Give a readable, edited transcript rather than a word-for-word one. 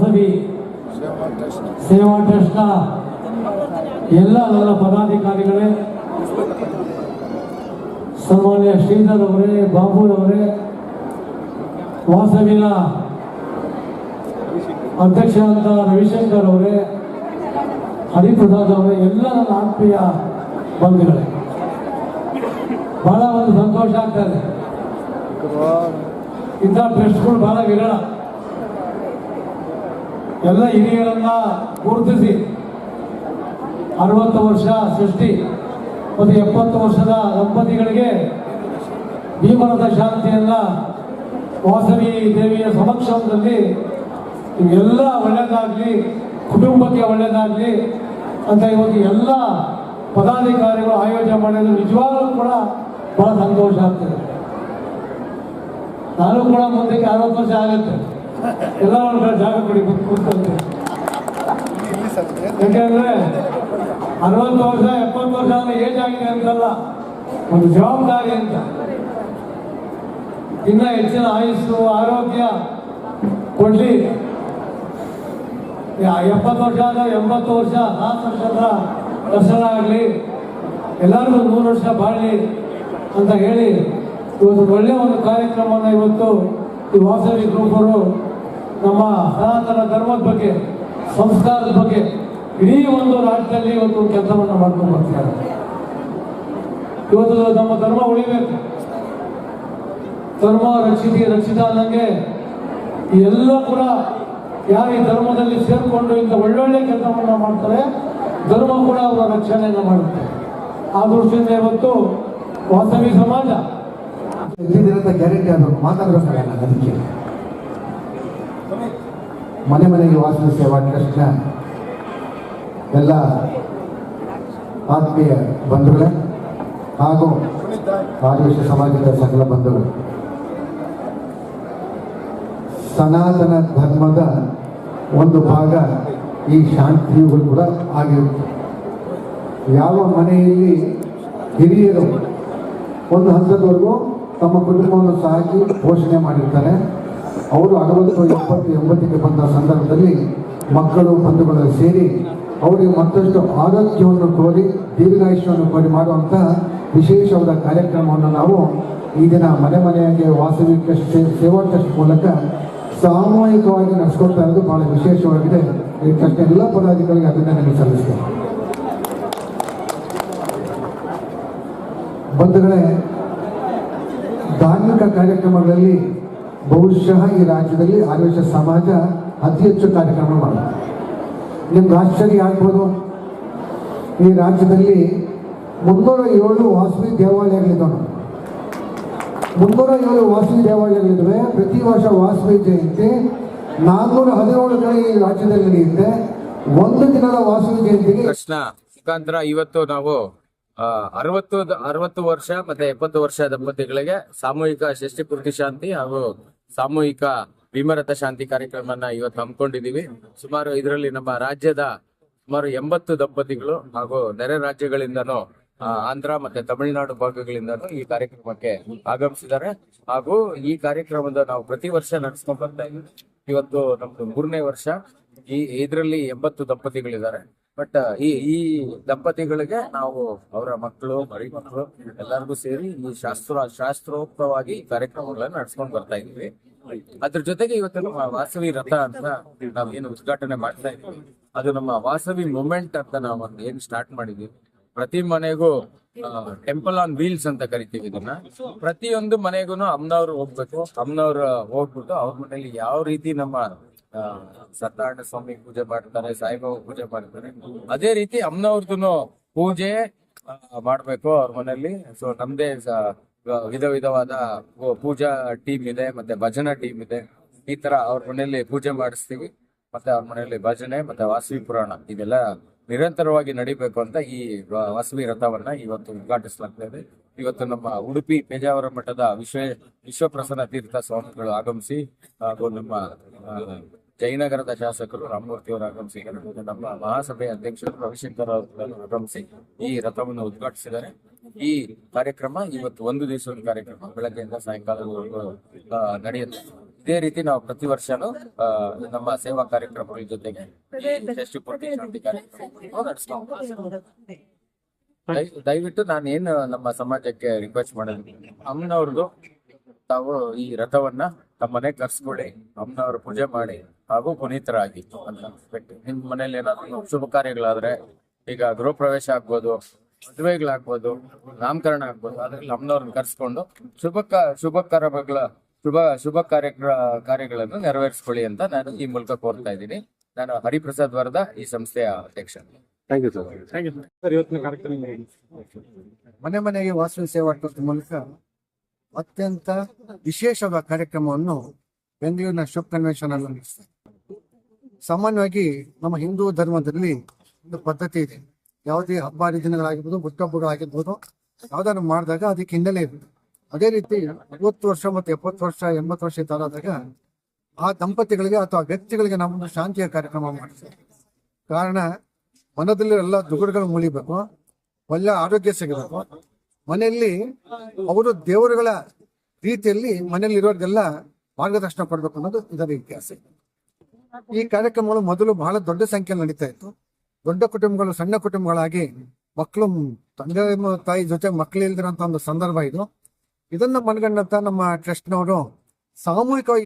ವಾಸವಿ ಸೇವಾ ಟ್ರಸ್ಟ್ನ ಎಲ್ಲ ನನ್ನ ಪದಾಧಿಕಾರಿಗಳೇ, ಸನ್ಮಾನ್ಯ ಶ್ರೀಧರ್ ಅವರೇ, ಬಾಬುರವರೇ, ವಾಸವಿನ ಅಧ್ಯಕ್ಷ ಅಂತ ರವಿಶಂಕರ್ ಅವರೇ, ಹರಿಪ್ರಸಾದ್ ಅವರೇ, ಎಲ್ಲ ನನ್ನ ಆತ್ಮೀಯ ಬಂಧುಗಳೇ, ಬಹಳ ಒಂದು ಸಂತೋಷ ಆಗ್ತದೆ. ಇಂಥ ಟ್ರಸ್ಟ್ಗಳು ಬಹಳ ವಿರಳ. ಎಲ್ಲ ಹಿರಿಯರನ್ನ ಗುರುತಿಸಿ 60 ವರ್ಷ ಸೃಷ್ಟಿ ಮತ್ತು 70 ವರ್ಷದ ದಂಪತಿಗಳಿಗೆ ಭೀಮರದ ಶಾಂತಿಯನ್ನ ವಾಸವಿ ದೇವಿಯ ಸಮಕ್ಷಮದಲ್ಲಿ ಎಲ್ಲ ಒಳ್ಳೆಯದಾಗಲಿ, ಕುಟುಂಬಕ್ಕೆ ಒಳ್ಳೆಯದಾಗಲಿ ಅಂತ ಇವತ್ತು ಎಲ್ಲ ಪದಾಧಿಕಾರಿಗಳು ಆಯೋಜನೆ ಮಾಡೋದು ನಿಜವಾಗ್ಲೂ ಕೂಡ ಬಹಳ ಸಂತೋಷ ಆಗ್ತದೆ. ನಾನು ಕೂಡ ಮುಂದಕ್ಕೆ 60 ವರ್ಷ ಆಗುತ್ತೆ, ಎಲ್ಲ ಒಂದು ಕಡೆ ಜಾಗ ಕೊಡಿ ಕೂತ್ಕೊಂಡೆ. ಯಾಕೆಂದ್ರೆ 60 ವರ್ಷ 70 ವರ್ಷ ಏಜ್ ಆಗಿದೆ ಅಂತಲ್ಲ, ಒಂದು ಜವಾಬ್ದಾರಿ ಅಂತ. ಇನ್ನ ಹೆಚ್ಚಿನ ಆಯುಸ್ಸು ಆರೋಗ್ಯ ಕೊಡ್ಲಿ. 70 ವರ್ಷ ಆದ 80 ವರ್ಷ 4 ವರ್ಷದ ದರ್ಶನ ಆಗಲಿ, ಎಲ್ಲರಿಗೂ 100 ವರ್ಷ ಬಾಳಲಿ ಅಂತ ಹೇಳಿ ಇವತ್ತು ಒಳ್ಳೆಯ ಒಂದು ಕಾರ್ಯಕ್ರಮವನ್ನು ಇವತ್ತು ಈ ವಾಸವಿ ಗ್ರೂಪ್ ಅವರು ನಮ್ಮ ಸನಾತನ ಧರ್ಮದ ಬಗ್ಗೆ, ಸಂಸ್ಕಾರದ ಬಗ್ಗೆ ಇಡೀ ಒಂದು ರಾಜ್ಯದಲ್ಲಿ ಇವತ್ತು ಕೆಲಸವನ್ನು ಮಾಡ್ಕೊಂಡು ಬರ್ತಾರೆ. ಇವತ್ತು ನಮ್ಮ ಧರ್ಮ ಉಳಿಬೇಕು, ಧರ್ಮ ರಕ್ಷಿತ ಅನ್ನಂಗೆ ಎಲ್ಲ ಕೂಡ ಯಾರು ಈ ಧರ್ಮದಲ್ಲಿ ಸೇರಿಕೊಂಡು ಇಂಥ ಒಳ್ಳೊಳ್ಳೆ ಕೆಲಸವನ್ನು ಮಾಡ್ತಾರೆ, ಧರ್ಮ ಕೂಡ ಅವರ ರಕ್ಷಣೆಯನ್ನು ಮಾಡುತ್ತೆ. ಆ ದೃಷ್ಟಿಯಿಂದ ಇವತ್ತು ವಾಸವಿ ಸಮಾಜ ಗ್ಯಾರಂಟಿ ಆದರೂ ಮಾತಾಡಬೇಕಾಗಲ್ಲ. ಅದಕ್ಕೆ ಮನೆ ಮನೆಗೆ ವಾಸವಿ ಸೇವಾ ಟ್ರಸ್ಟ್ನ ಎಲ್ಲ ಆತ್ಮೀಯ ಬಂಧುಗಳೇ ಹಾಗೂ ಆದಿವಾಸಿ ಸಮಾಜದ ಸಕಲ ಬಂಧುಗಳು, ಸನಾತನ ಧರ್ಮದ ಒಂದು ಭಾಗ ಈ ಶಾಂತಿಯುಗಳು ಕೂಡ ಆಗಿರುತ್ತೆ. ಯಾವ ಮನೆಯಲ್ಲಿ ಹಿರಿಯರು ಒಂದು ಹಂತದವರೆಗೂ ತಮ್ಮ ಕುಟುಂಬವನ್ನು ಸಾಕಿ ಪೋಷಣೆ ಮಾಡಿರ್ತಾರೆ, ಅವರು 60, 70, 80ಕ್ಕೆ ಬಂದ ಸಂದರ್ಭದಲ್ಲಿ ಮಕ್ಕಳು ಬಂಧುಗಳು ಸೇರಿ ಅವರಿಗೆ ಮತ್ತಷ್ಟು ಆರೋಗ್ಯವನ್ನು ಕೋರಿ ದೀರ್ಘಾಯುಷ್ಯವನ್ನು ಕೋರಿ ಮಾಡುವಂಥ ವಿಶೇಷವಾದ ಕಾರ್ಯಕ್ರಮವನ್ನು ನಾವು ಈ ದಿನ ಮನೆ ಮನೆಗೆ ವಾಸವಿ ಟ್ರಸ್ಟ್ ಸೇವಾ ಟ್ರಸ್ಟ್ ಮೂಲಕ ಸಾಮೂಹಿಕವಾಗಿ ನಡೆಸ್ಕೊಳ್ತಾ ಇರೋದು ಬಹಳ ವಿಶೇಷವಾಗಿದೆ. ಈ ಟ್ರಸ್ಟ್ ಎಲ್ಲ ಪದಾಧಿಕಾರಿಗೆ ಅಭಿನಂದನೆ ಸಲ್ಲಿಸ್ತೇನೆ. ಬಂಧುಗಳೇ, ಧಾರ್ಮಿಕ ಕಾರ್ಯಕ್ರಮಗಳಲ್ಲಿ ಬಹುಶಃ ಈ ರಾಜ್ಯದಲ್ಲಿ ಆದಿವಾಸಿ ಸಮಾಜ ಅತಿ ಹೆಚ್ಚು ಕಾರ್ಯಕ್ರಮ ಮಾಡುತ್ತೆ. ನಿಮ್ಗೆ ಆಶ್ಚರ್ಯ ಆಗ್ಬೋದು, ಈ ರಾಜ್ಯದಲ್ಲಿ 307 ವಾಸವಿ ದೇವಾಲಯಗಳಿದ್ದಾವೆ. 307 ವಾಸವಿ ದೇವಾಲಯಗಳಿದ್ದಾವೆ. ಪ್ರತಿ ವರ್ಷ ವಾಸವಿ ಜಯಂತಿ 417 ಕಡೆ ಈ ರಾಜ್ಯದಲ್ಲಿ ನಡೆಯುತ್ತೆ. ಒಂದು ದಿನದ ವಾಸವಿ ಜಯಂತಿಗೆ ಪ್ರಶ್ನ ಮುಖಾಂತರ ಇವತ್ತು ನಾವು 60 ವರ್ಷ ಮತ್ತೆ 70 ವರ್ಷ ದಂಪತಿಗಳಿಗೆ ಸಾಮೂಹಿಕ ಷಷ್ಠಿ ಪೂರ್ತಿ ಶಾಂತಿ ಹಾಗೂ ಸಾಮೂಹಿಕ ಭೀಮರಥ ಶಾಂತಿ ಕಾರ್ಯಕ್ರಮನ ಇವತ್ತು ಹಮ್ಮಿಕೊಂಡಿದ್ದೀವಿ. ಸುಮಾರು ಇದರಲ್ಲಿ ನಮ್ಮ ರಾಜ್ಯದ ಸುಮಾರು 80 ದಂಪತಿಗಳು ಹಾಗೂ ನೆರೆ ರಾಜ್ಯಗಳಿಂದನೂ ಆಂಧ್ರ ಮತ್ತೆ ತಮಿಳುನಾಡು ಭಾಗಗಳಿಂದನೂ ಈ ಕಾರ್ಯಕ್ರಮಕ್ಕೆ ಆಗಮಿಸಿದ್ದಾರೆ. ಹಾಗೂ ಈ ಕಾರ್ಯಕ್ರಮದ ನಾವು ಪ್ರತಿ ವರ್ಷ ನಡೆಸ್ಕೊಂಡು ಬರ್ತಾ ಇದ್ದೀವಿ. ಇವತ್ತು ನಮ್ದು 3ನೇ ವರ್ಷ. ಇದರಲ್ಲಿ 80 ದಂಪತಿಗಳಿದ್ದಾರೆ. ಬಟ್ ಈ ದಂಪತಿಗಳಿಗೆ ನಾವು ಅವರ ಮಕ್ಕಳು ಮರಿ ಮಕ್ಕಳು ಎಲ್ಲರಿಗೂ ಸೇರಿ ಈ ಶಾಸ್ತ್ರೋಕ್ತವಾಗಿ ಕಾರ್ಯಕ್ರಮಗಳನ್ನ ನಡ್ಸ್ಕೊಂಡು ಬರ್ತಾ ಇದ್ವಿ. ಅದ್ರ ಜೊತೆಗೆ ಇವತ್ತು ನಮ್ಮ ವಾಸವಿ ರಥ ಅಂತ ನಾವೇನು ಉದ್ಘಾಟನೆ ಮಾಡ್ತಾ ಇದ್ವಿ, ಅದು ನಮ್ಮ ವಾಸವಿ ಮೂಮೆಂಟ್ ಅಂತ ನಾವು ಏನ್ ಸ್ಟಾರ್ಟ್ ಮಾಡಿದ್ವಿ. ಪ್ರತಿ ಮನೆಗೂ ಟೆಂಪಲ್ ಆನ್ ವೀಲ್ಸ್ ಅಂತ ಕರಿತೀವಿ ಇದನ್ನ. ಪ್ರತಿಯೊಂದು ಮನೆಗೂ ಅಮ್ಮನವ್ರು ಹೋಗ್ಬೇಕು. ಅಮ್ಮನವ್ರು ಹೋಗ್ಬಿಟ್ಟು ಅವ್ರ ಮನೇಲಿ ಯಾವ ರೀತಿ ನಮ್ಮ ಸತ್ಯನಾರಾಯಣ ಸ್ವಾಮಿ ಪೂಜೆ ಮಾಡ್ತಾರೆ, ಸಾಯಿಬಾಬಾ ಪೂಜೆ ಮಾಡ್ತಾರೆ, ಅದೇ ರೀತಿ ಅಮ್ಮನವ್ರದ್ದು ಪೂಜೆ ಮಾಡ್ಬೇಕು ಅವ್ರ ಮನೆಯಲ್ಲಿ. ಸೊ ನಮ್ದೇ ವಿಧವಾದ ಪೂಜಾ ಟೀಮ್ ಇದೆ, ಮತ್ತೆ ಭಜನಾ ಟೀಮ್ ಇದೆ. ಈ ತರ ಅವ್ರ ಮನೆಯಲ್ಲಿ ಪೂಜೆ ಮಾಡಿಸ್ತೀವಿ. ಮತ್ತೆ ಅವ್ರ ಮನೆಯಲ್ಲಿ ಭಜನೆ ಮತ್ತೆ ವಾಸವಿ ಪುರಾಣ ಇದೆಲ್ಲ ನಿರಂತರವಾಗಿ ನಡಿಬೇಕು ಅಂತ ಈ ವಾಸವಿ ರಥವನ್ನ ಇವತ್ತು ಉದ್ಘಾಟಿಸಲಾಗ್ತಾ ಇದೆ. ಇವತ್ತು ನಮ್ಮ ಉಡುಪಿ ಪೇಜಾವರ ಮಠದ ವಿಶ್ವಪ್ರಸನ್ನ ತೀರ್ಥ ಸ್ವಾಮಿಗಳು ಆಗಮಿಸಿ, ಹಾಗೂ ನಮ್ಮ ಜಯನಗರದ ಶಾಸಕರು ರಾಮಮೂರ್ತಿ ಅವರು ಆಗಮಿಸಿ, ನಮ್ಮ ಮಹಾಸಭೆಯ ಅಧ್ಯಕ್ಷರು ರವಿಶಂಕರ್ ಅವರು ಆಗಮಿಸಿ ಈ ರಥವನ್ನು ಉದ್ಘಾಟಿಸಿದ್ದಾರೆ. ಈ ಕಾರ್ಯಕ್ರಮ ಇವತ್ತು 1 ದಿವಸದ ಕಾರ್ಯಕ್ರಮ, ಬೆಳಗ್ಗೆಯಿಂದ ಸಾಯಂಕಾಲದವರೆಗೂ ನಡೆಯುತ್ತೆ. ಇದೇ ರೀತಿ ನಾವು ಪ್ರತಿ ವರ್ಷನೂ ನಮ್ಮ ಸೇವಾ ಕಾರ್ಯಕ್ರಮಗಳ ಜೊತೆಗೆ ಷಷ್ಠಿ ಪೂರ್ತಿ ಶಾಂತಿ ಕಾರ್ಯಕ್ರಮ ನಡೆಸ್ಕೊಂಡು ದಯವಿಟ್ಟು ನಾನೇನು ನಮ್ಮ ಸಮಾಜಕ್ಕೆ ರಿಕ್ವೆಸ್ಟ್ ಮಾಡೋದು, ಅಮ್ಮನವ್ರದ್ದು ತಾವು ಈ ರಥವನ್ನ ತಮ್ಮನೆ ಕರ್ಸ್ಕೊಳ್ಳಿ, ಅಮ್ಮನವ್ರ ಪೂಜೆ ಮಾಡಿ ಹಾಗೂ ಪುನೀತರಾಗಿ ಅಂತ ಬಿಟ್ಟು ನಿಮ್ ಮನೇಲಿ ಏನಾದ್ರು ಶುಭ ಕಾರ್ಯಗಳಾದ್ರೆ, ಈಗ ಗೃಹ ಪ್ರವೇಶ ಆಗ್ಬೋದು, ಮದುವೆಗಳಾಗ್ಬೋದು, ನಾಮಕರಣ ಆಗ್ಬೋದು, ಅದ್ರಲ್ಲಿ ಅಮ್ಮನವ್ರನ್ನ ಕರ್ಸ್ಕೊಂಡು ಶುಭ ಕಾರ್ಯಗಳನ್ನು ನೆರವೇರಿಸ್ಕೊಳ್ಳಿ ಅಂತ ನಾನು ಈ ಮೂಲಕ ಕೋರ್ತಾ ಇದ್ದೀನಿ. ನಾನು ಹರಿಪ್ರಸಾದ್ ವರದ, ಈ ಸಂಸ್ಥೆಯ ಅಧ್ಯಕ್ಷ. Thank you sir. ಇವತ್ತಿನ ಕಾರ್ಯಕ್ರಮ ಮನೆ ಮನೆಗೆ ವಾಸವಿ ಸೇವಾ ಟ್ರಸ್ಟ್ ಮೂಲಕ ಅತ್ಯಂತ ವಿಶೇಷವಾದ ಕಾರ್ಯಕ್ರಮವನ್ನು ಬೆಂಗಳೂರಿನ ಶಿವ್ ಕನ್ವೆನ್ಷನ್ ಅಲ್ಲಿ ನಡೆಸ್ತಾರೆ. ಸಾಮಾನ್ಯವಾಗಿ ನಮ್ಮ ಹಿಂದೂ ಧರ್ಮದಲ್ಲಿ ಒಂದು ಪದ್ಧತಿ ಇದೆ. ಯಾವುದೇ ಹಬ್ಬ ಹರಿದಿನಗಳಾಗಿರ್ಬೋದು, ಹುಟ್ಟುಹಬ್ಬಗಳಾಗಿರ್ಬೋದು, ಯಾವ್ದಾದ್ರು ಮಾಡಿದಾಗ ಅದಕ್ಕೆ ಹಿನ್ನೆಲೆ ಇರುತ್ತೆ. ಅದೇ ರೀತಿ 60 ವರ್ಷ ಮತ್ತು 70 ವರ್ಷ 80 ವರ್ಷ ಇದ್ದಾದಾಗ ಆ ದಂಪತಿಗಳಿಗೆ ಅಥವಾ ವ್ಯಕ್ತಿಗಳಿಗೆ ನಾವೊಂದು ಶಾಂತಿಯ ಕಾರ್ಯಕ್ರಮ ಮಾಡ್ತೀವಿ. ಕಾರಣ, ಮನದಲ್ಲಿ ಎಲ್ಲ ದುಗುಡಗಳು ಮುಳಿಬೇಕು, ಒಳ್ಳೆ ಆರೋಗ್ಯ ಸಿಗಬೇಕು. ಮನೆಯಲ್ಲಿ ಅವರು ದೇವರುಗಳ ರೀತಿಯಲ್ಲಿ ಮನೆಯಲ್ಲಿ ಇರೋರಿಗೆಲ್ಲ ಮಾರ್ಗದರ್ಶನ ಕೊಡ್ಬೇಕು ಅನ್ನೋದು ಇದರ ಇತಿಹಾಸ. ಈ ಕಾರ್ಯಕ್ರಮಗಳು ಮೊದಲು ಬಹಳ ದೊಡ್ಡ ಸಂಖ್ಯೆಯಲ್ಲಿ ನಡೀತಾ ಇತ್ತು. ದೊಡ್ಡ ಕುಟುಂಬಗಳು ಸಣ್ಣ ಕುಟುಂಬಗಳಾಗಿ ಮಕ್ಕಳು ತಂದೆ ತಾಯಿ ಜೊತೆ ಮಕ್ಕಳು ಇಲ್ದಿರೋಂಥ ಒಂದು ಸಂದರ್ಭ ಇದು. ಇದನ್ನು ಮನಗಂಡಂತ ನಮ್ಮ ಟ್ರಸ್ಟ್ನವರು ಸಾಮೂಹಿಕವಾಗಿ